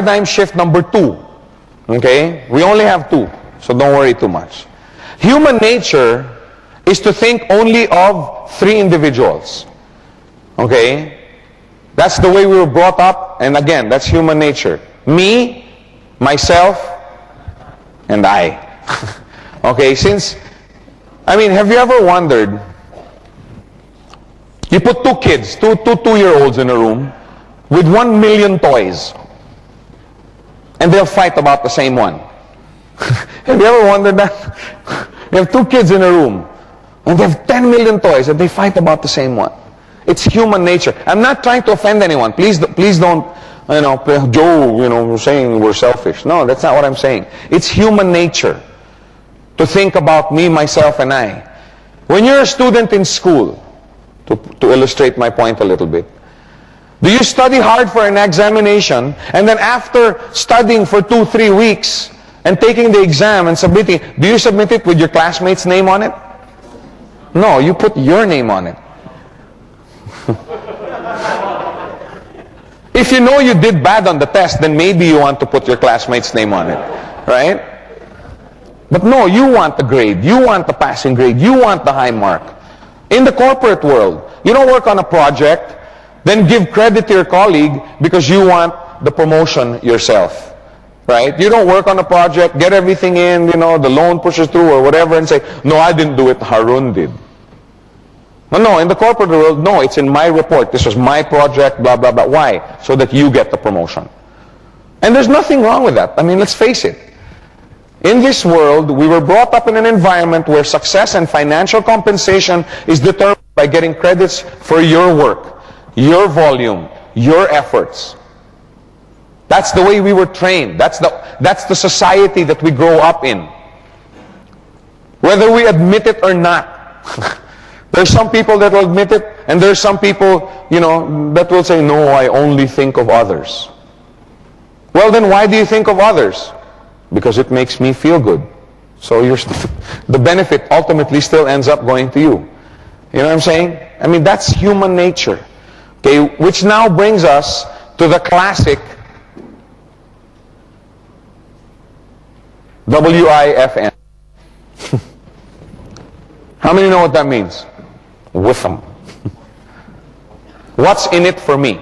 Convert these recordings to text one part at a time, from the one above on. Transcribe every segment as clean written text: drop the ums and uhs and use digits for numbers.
paradigm shift number 2. Okay? We only have 2, so don't worry too much. Human nature is to think only of 3 individuals. Okay? That's the way we were brought up, and again, that's human nature. Me, myself, and I. Okay, have you ever wondered, you put 2 kids, two 2-year-olds in a room with 1 million toys, and they'll fight about the same one. Have you ever wondered that? You have 2 kids in a room, and they have 10 million toys, and they fight about the same one. It's human nature. I'm not trying to offend anyone. Please don't, Joe, saying we're selfish. No, that's not what I'm saying. It's human nature to think about me, myself, and I. When you're a student in school, to illustrate my point a little bit, do you study hard for an examination, and then after studying for 2-3 weeks and taking the exam and submitting, do you submit it with your classmate's name on it? No, you put your name on it. If you know you did bad on the test, then maybe you want to put your classmate's name on it, right? But no, you want the grade, you want the passing grade, you want the high mark. In the corporate world, you don't work on a project, then give credit to your colleague because you want the promotion yourself, right? You don't work on a project, get everything in, the loan pushes through or whatever, and say, no, I didn't do it, Harun did. No, in the corporate world, no, it's in my report. This was my project, blah, blah, blah. Why? So that you get the promotion. And there's nothing wrong with that. Let's face it. In this world, we were brought up in an environment where success and financial compensation is determined by getting credits for your work, your volume, your efforts. That's the way we were trained. That's the society that we grow up in. Whether we admit it or not. There's some people that will admit it, and there's some people, that will say, no, I only think of others. Well, then why do you think of others? Because it makes me feel good. So the benefit ultimately still ends up going to you. You know what I'm saying? That's human nature. Okay, which now brings us to the classic WIFM. How many know what that means? With them. What's in it for me?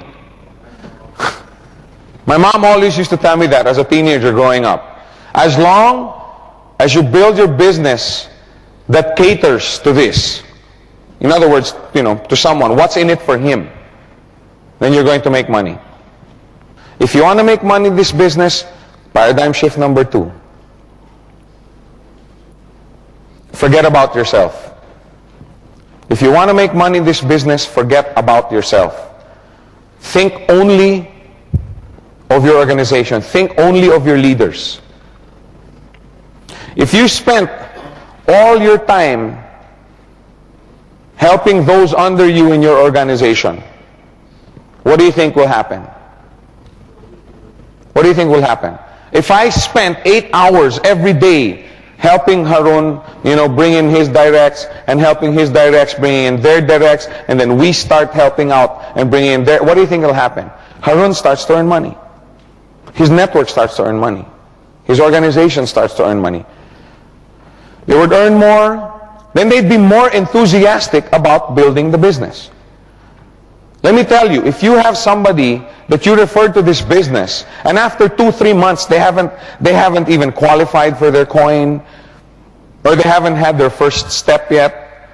My mom always used to tell me that as a teenager growing up. As long as you build your business that caters to this, in other words, to someone, what's in it for him, then you're going to make money. If you want to make money in this business, paradigm shift number 2. Forget about yourself. If you want to make money in this business, forget about yourself. Think only of your organization. Think only of your leaders. If you spent all your time helping those under you in your organization, what do you think will happen? What do you think will happen? If I spent 8 hours every day helping Harun, bring in his directs, and helping his directs bring in their directs, and then we start helping out and bringing in their, what do you think will happen? Harun starts to earn money. His network starts to earn money. His organization starts to earn money. They would earn more, then they'd be more enthusiastic about building the business. Let me tell you, if you have somebody that you referred to this business, and after 2-3 months they haven't even qualified for their coin, or they haven't had their first step yet,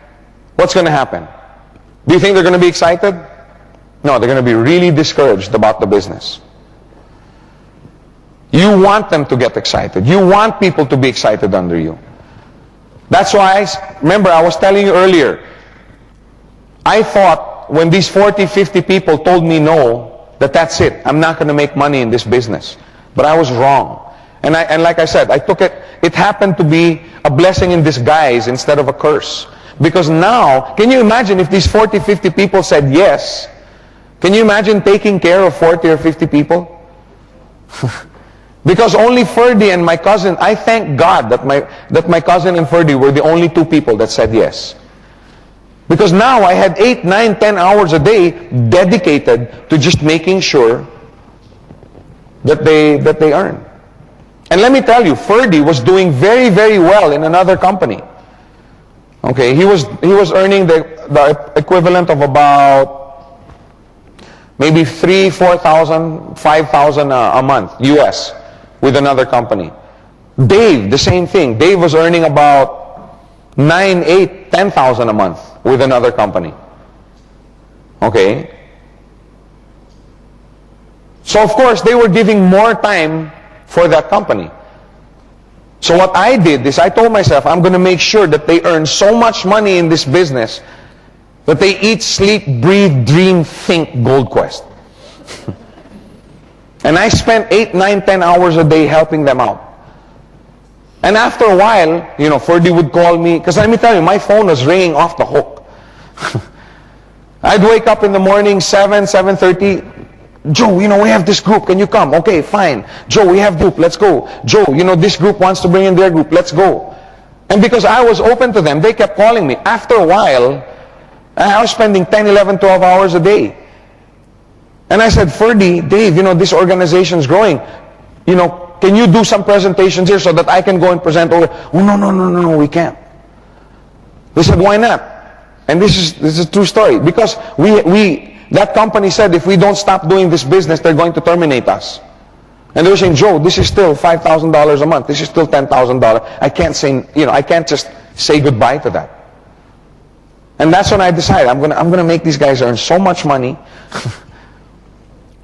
what's going to happen? Do you think they're going to be excited? No, they're going to be really discouraged about the business. You want them to get excited. You want people to be excited under you. That's why, remember I was telling you earlier, I thought when these 40, 50 people told me no, that's it. I'm not going to make money in this business. But I was wrong. And like I said, I took it, it happened to be a blessing in disguise instead of a curse. Because now, can you imagine if these 40, 50 people said yes? Can you imagine taking care of 40 or 50 people? Because only Ferdy and my cousin, I thank God that my cousin and Ferdy were the only 2 people that said yes. Because now I had 8, 9, 10 hours a day dedicated to just making sure that they earn. And let me tell you, Ferdy was doing very, very well in another company. Okay, he was earning the equivalent of about maybe 3,000, 4,000, 5,000 a month US with another company. Dave, the same thing. Dave was earning about 9, 8, 10,000 a month with another company. Okay. So of course they were giving more time for that company. So what I did is I told myself, I'm going to make sure that they earn so much money in this business that they eat, sleep, breathe, dream, think Gold Quest. And I spent 8, 9, 10 hours a day helping them out. And after a while, you know, Ferdy would call me, because let me tell you, my phone was ringing off the hook. I'd wake up in the morning, 7:30. Joe, you know, we have this group. Can you come? Okay, fine. Joe, we have group. Let's go. Joe, you know, this group wants to bring in their group. Let's go. And because I was open to them, they kept calling me. After a while, I was spending 10, 11, 12 hours a day. And I said, Ferdy, Dave, you know, this organization's growing. You know, can you do some presentations here so that I can go and present over? Oh, no, we can't. They said, why not? And this is a true story. Because that company said if we don't stop doing this business, they're going to terminate us. And they were saying, Joe, this is still $5,000 a month. This is still $10,000. I can't say, you know, I can't just say goodbye to that. And that's when I decided I'm gonna make these guys earn so much money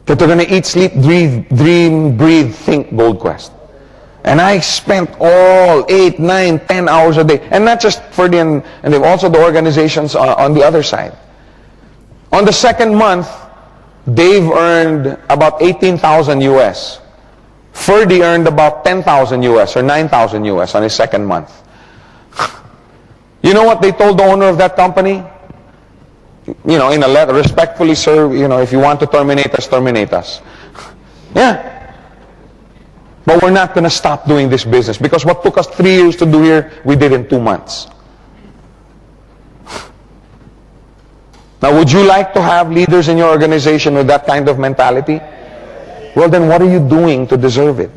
that they're gonna eat, sleep, dream, breathe, think Gold Quest. And I spent all 8, 9, 10 hours a day. And not just for and they've also the organizations on the other side. On the second month, Dave earned about 18,000 US. Ferdy earned about 10,000 US or 9,000 US on his second month. You know what they told the owner of that company? You know, in a letter, respectfully, sir, you know, if you want to terminate us, terminate us. Yeah. But we're not going to stop doing this business because what took us 3 years to do here, we did in 2 months. Now, would you like to have leaders in your organization with that kind of mentality? Well, then what are you doing to deserve it?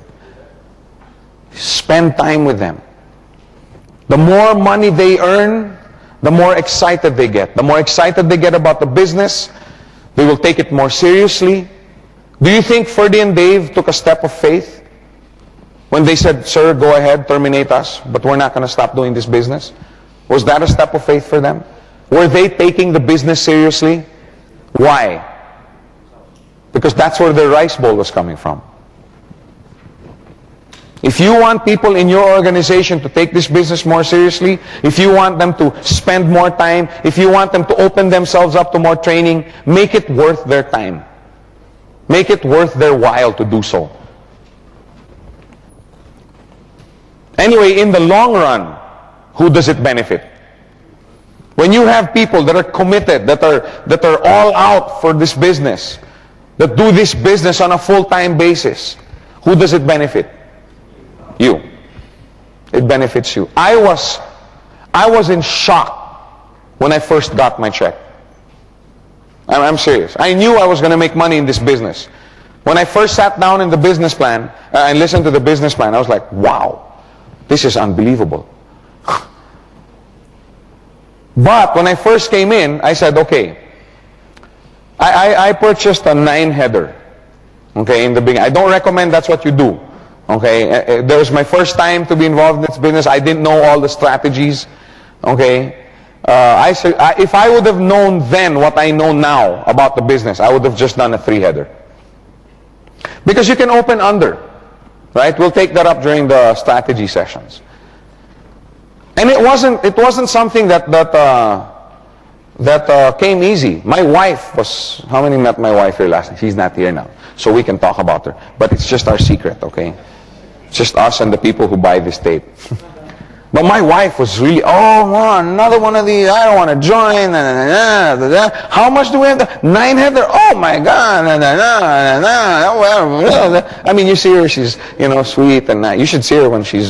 Spend time with them. The more money they earn, the more excited they get. The more excited they get about the business, they will take it more seriously. Do you think Ferdy and Dave took a step of faith when they said, sir, go ahead, terminate us, but we're not going to stop doing this business? Was that a step of faith for them? Were they taking the business seriously? Why? Because that's where their rice bowl was coming from. If you want people in your organization to take this business more seriously, if you want them to spend more time, if you want them to open themselves up to more training, make it worth their time. Make it worth their while to do so. Anyway, in the long run, who does it benefit? When you have people that are committed, that are all out for this business, that do this business on a full-time basis, who does it benefit? You. It benefits you. I was in shock when I first got my check. I'm serious. I knew I was going to make money in this business. When I first sat down in the business plan and listened to the business plan, I was like, wow, this is unbelievable. But when I first came in, I said, okay, I purchased a 9-header. Okay, in the beginning. I don't recommend that's what you do. Okay, that was my first time to be involved in this business. I didn't know all the strategies. Okay, if I would have known then what I know now about the business, I would have just done a 3-header. Because you can open under, right? We'll take that up during the strategy sessions. And it wasn't something that came easy. My wife was, how many met my wife here last night? She's not here now, so we can talk about her. But it's just our secret, okay? It's just us and the people who buy this tape. But my wife was really, oh, man, another one of these, I don't want to join. How much do we have? 9-header? Oh my God. I mean, you see her, she's, you know, sweet and you should see her when she's,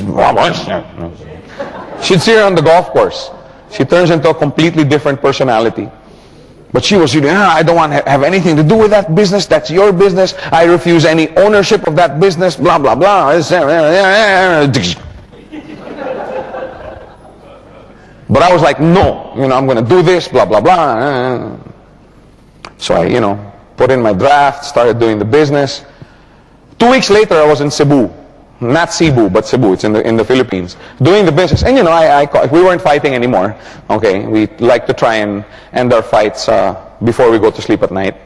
should see her on the golf course. She turns into a completely different personality. But she was, I don't want to have anything to do with that business. That's your business. I refuse any ownership of that business. Blah, blah, blah. But I was like, no, I'm going to do this, blah, blah, blah. So I, put in my draft, started doing the business. 2 weeks later, I was in Cebu. Not Cebu, but Cebu. It's in the Philippines. Doing the business. And we weren't fighting anymore. Okay, we like to try and end our fights before we go to sleep at night.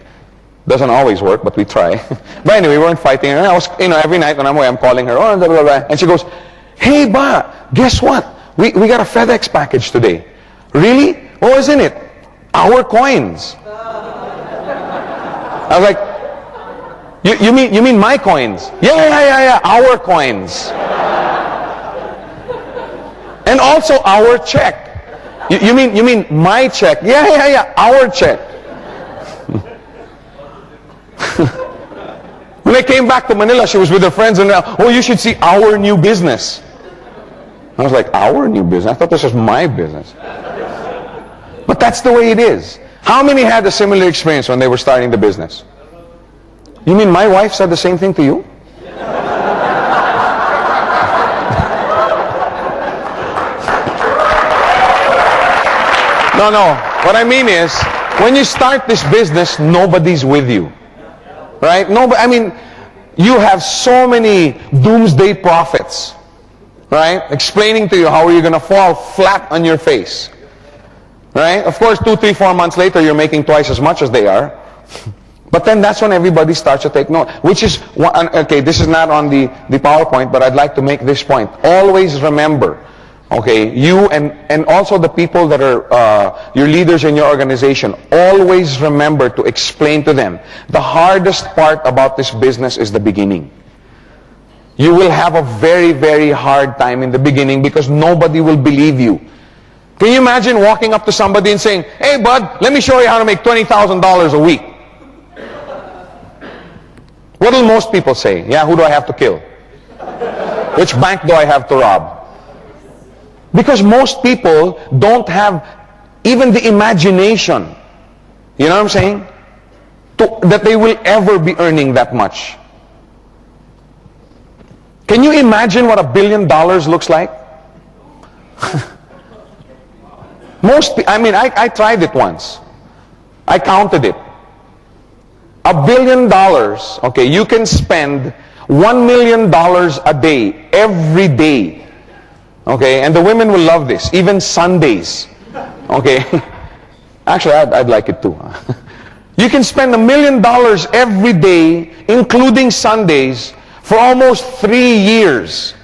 Doesn't always work, but we try. But anyway, we weren't fighting. And I was, every night when I'm away, I'm calling her. Oh, blah, blah, blah. And she goes, hey, ba, guess what? We got a FedEx package today. Really? What was in it? Our coins. I was like, you mean my coins? Yeah, our coins. And also our check. You mean my check? Yeah, our check. When I came back to Manila, she was with her friends and you should see our new business. I was like, our new business? I thought this was my business. But that's the way it is. How many had a similar experience when they were starting the business? You mean my wife said the same thing to you? No. What I mean is, when you start this business, nobody's with you. Right? You have so many doomsday prophets, right? Explaining to you how you're going to fall flat on your face. Right? Of course, 2, 3, 4 months later, you're making twice as much as they are. But then that's when everybody starts to take note. Which is, okay, this is not on the PowerPoint, but I'd like to make this point. Always remember, okay, you and also the people that are your leaders in your organization, always remember to explain to them, the hardest part about this business is the beginning. You will have a very, very hard time in the beginning because nobody will believe you. Can you imagine walking up to somebody and saying, hey bud, let me show you how to make $20,000 a week? What will most people say? Yeah, who do I have to kill? Which bank do I have to rob? Because most people don't have even the imagination, you know what I'm saying? That they will ever be earning that much. Can you imagine what $1 billion looks like? I tried it once. I counted it. $1 billion, okay, you can spend $1 million a day, every day. Okay, and the women will love this, even Sundays. Okay, actually, I'd like it too. You can spend $1 million every day, including Sundays, for almost 3 years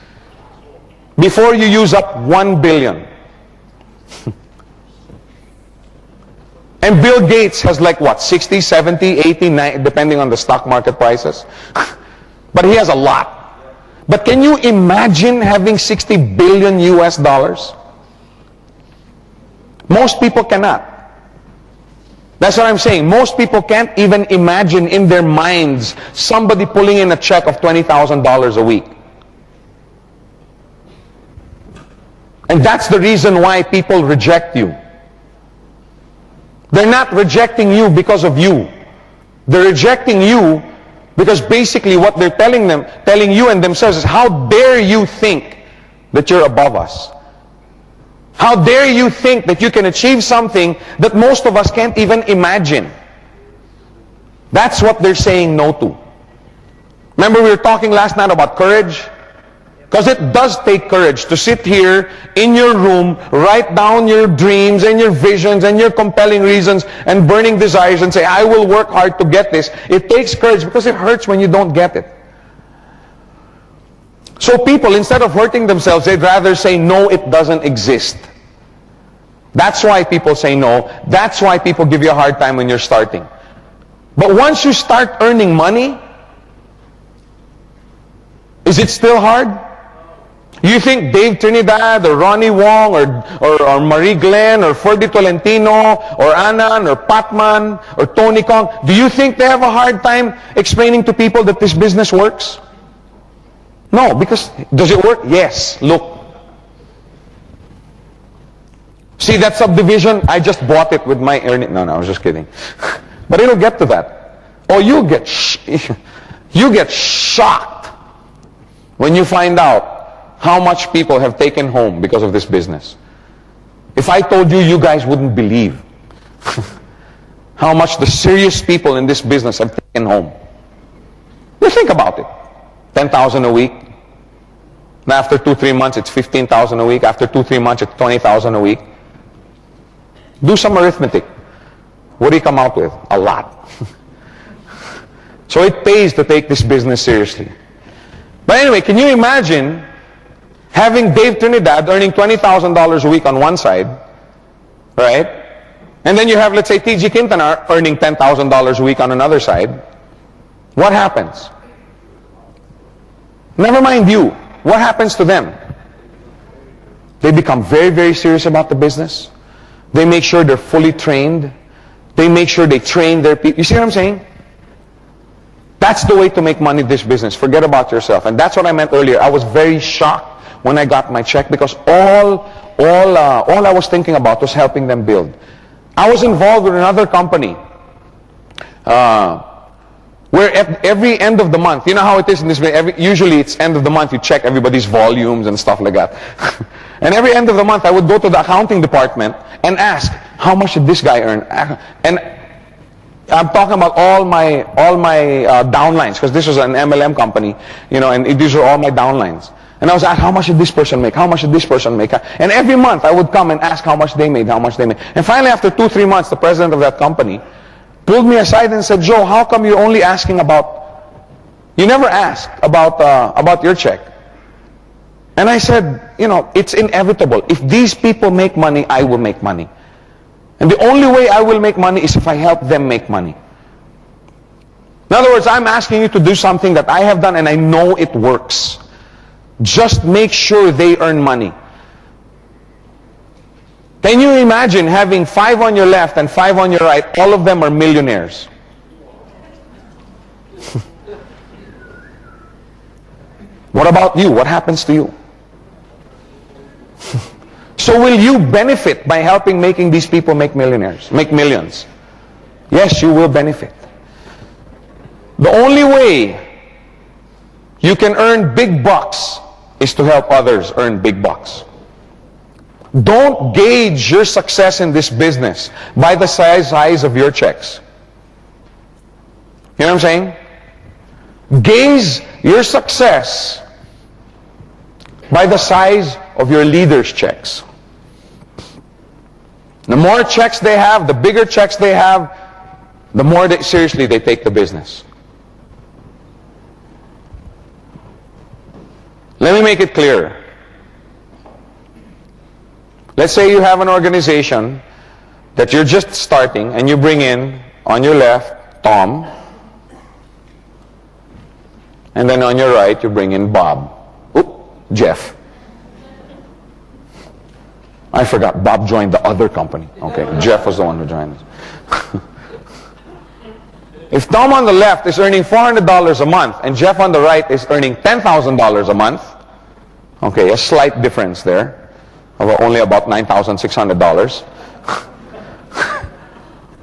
before you use up $1 billion. And Bill Gates has like what, 60, 70, 80, 90, depending on the stock market prices. But he has a lot. But can you imagine having 60 billion US dollars? Most people cannot. That's what I'm saying. Most people can't even imagine in their minds somebody pulling in a check of $20,000 a week. And that's the reason why people reject you. They're not rejecting you because of you. They're rejecting you because basically what they're telling you and themselves is, how dare you think that you're above us? How dare you think that you can achieve something that most of us can't even imagine? That's what they're saying no to. Remember we were talking last night about courage? Because it does take courage to sit here in your room, write down your dreams and your visions and your compelling reasons and burning desires and say, I will work hard to get this. It takes courage because it hurts when you don't get it. So people, instead of hurting themselves, they'd rather say, no, it doesn't exist. That's why people say no. That's why people give you a hard time when you're starting. But once you start earning money, is it still hard? You think Dave Trinidad or Ronnie Wong or Marie Glenn or Ferdy Tolentino or Anan or Patman or Tony Kong, do you think they have a hard time explaining to people that this business works? No, because does it work? Yes, look. See that subdivision? I just bought it with my earning. No, I was just kidding. But it'll get to that. Or you get shocked when you find out how much people have taken home because of this business. If I told you, you guys wouldn't believe how much the serious people in this business have taken home. You think about it. 10,000 a week. Now after 2-3 months, it's 15,000 a week. After 2-3 months, it's 20,000 a week. Do some arithmetic. What do you come out with? A lot. So it pays to take this business seriously. But anyway, can you imagine having Dave Trinidad earning $20,000 a week on one side, right? And then you have, let's say, TG Quintana earning $10,000 a week on another side. What happens? Never mind you. What happens to them? They become very, very serious about the business. They make sure they're fully trained. They make sure they train their people. You see what I'm saying? That's the way to make money in this business. Forget about yourself. And that's what I meant earlier. I was very shocked when I got my check because all I was thinking about was helping them build. I was involved with another company where at every end of the month, you know how it is in this way, usually it's end of the month, you check everybody's volumes and stuff like that. And every end of the month, I would go to the accounting department and ask, how much did this guy earn? And I'm talking about all my downlines, because this was an MLM company, you know, and these are all my downlines. And I was asked, how much did this person make? How much did this person make? And every month I would come and ask how much they made, how much they made. And finally, after 2-3 months, the president of that company pulled me aside and said, Joe, how come you're only asking about, you never asked about your check? And I said, you know, it's inevitable. If these people make money, I will make money. And the only way I will make money is if I help them make money. In other words, I'm asking you to do something that I have done and I know it works. Just make sure they earn money. Can you imagine having 5 on your left and 5 on your right? All of them are millionaires. What about you? What happens to you? So will you benefit by helping making these people make millionaires, make millions? Yes, you will benefit. The only way you can earn big bucks is to help others earn big bucks. Don't gauge your success in this business by the size of your checks. You know what I'm saying? Gauge your success by the size of your leaders' checks. The more checks they have, the bigger checks they have, the more seriously they take the business. Let me make it clearer. Let's say you have an organization that you're just starting and you bring in, on your left, Tom, and then on your right you bring in Bob. Jeff. I forgot, Bob joined the other company. Okay, Jeff was the one who joined us. If Tom on the left is earning $400 a month and Jeff on the right is earning $10,000 a month, okay, a slight difference there, of only about $9,600.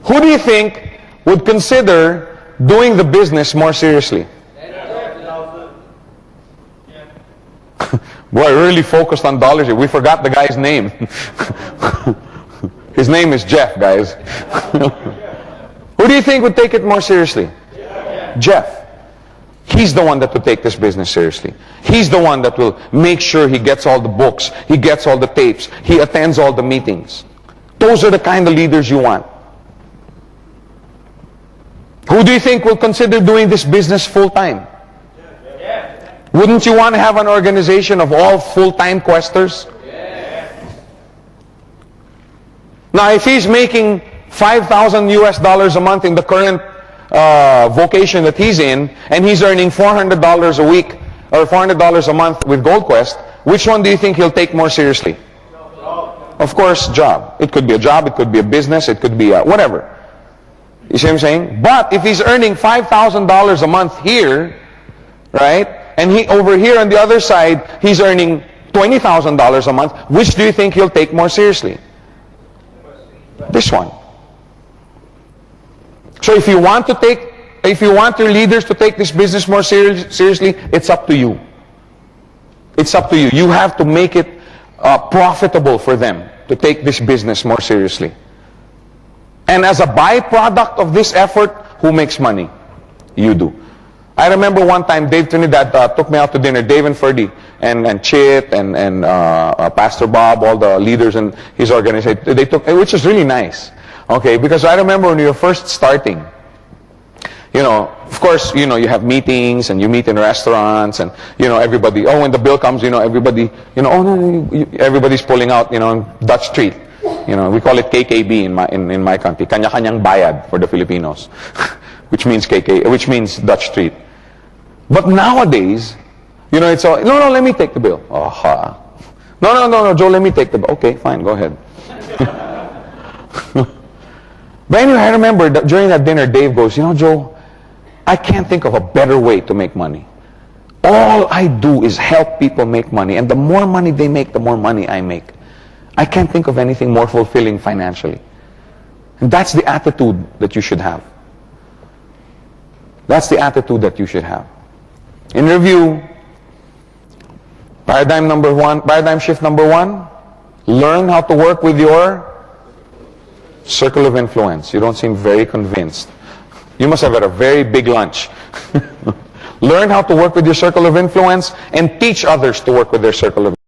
Who do you think would consider doing the business more seriously? Boy, really focused on dollars here. We forgot the guy's name. His name is Jeff, guys. Who do you think would take it more seriously? Jeff. He's the one that will take this business seriously. He's the one that will make sure he gets all the books, he gets all the tapes, he attends all the meetings. Those are the kind of leaders you want. Who do you think will consider doing this business full-time? Wouldn't you want to have an organization of all full-time questers? Now, if he's making $5,000 a month in the current vocation that he's in, and he's earning $400 a week or $400 a month with Gold Quest, which one do you think he'll take more seriously? Of course, job. It could be a job, it could be a business, it could be whatever. You see what I'm saying? But if he's earning $5,000 a month here, right, and he over here on the other side, he's earning $20,000 a month, which do you think he'll take more seriously? This one. So if you want your leaders to take this business more seriously, it's up to you. It's up to you. You have to make it profitable for them to take this business more seriously. And as a byproduct of this effort, who makes money? You do. I remember one time Dave Trinidad took me out to dinner, Dave and Ferdy, and Chit, and Pastor Bob, all the leaders in his organization, they took, which is really nice. Okay, because I remember when you were first starting, you know, of course, you know, you have meetings and you meet in restaurants and, you know, everybody, oh, when the bill comes, you know, everybody, you know, oh no, everybody's pulling out, you know, Dutch treat. You know, we call it KKB in my country, kanya-kanyang bayad for the Filipinos, which means which means Dutch treat. But nowadays, you know, it's all, no, let me take the bill. Oh, ha. No, Joe, let me take the bill. Okay, fine, go ahead. But anyway, I remember that during that dinner, Dave goes, you know, Joe, I can't think of a better way to make money. All I do is help people make money, and the more money they make, the more money I make. I can't think of anything more fulfilling financially. And that's the attitude that you should have. That's the attitude that you should have. In review, paradigm shift number one, learn how to work with your circle of influence. You don't seem very convinced. You must have had a very big lunch. Learn how to work with your circle of influence and teach others to work with their circle of influence.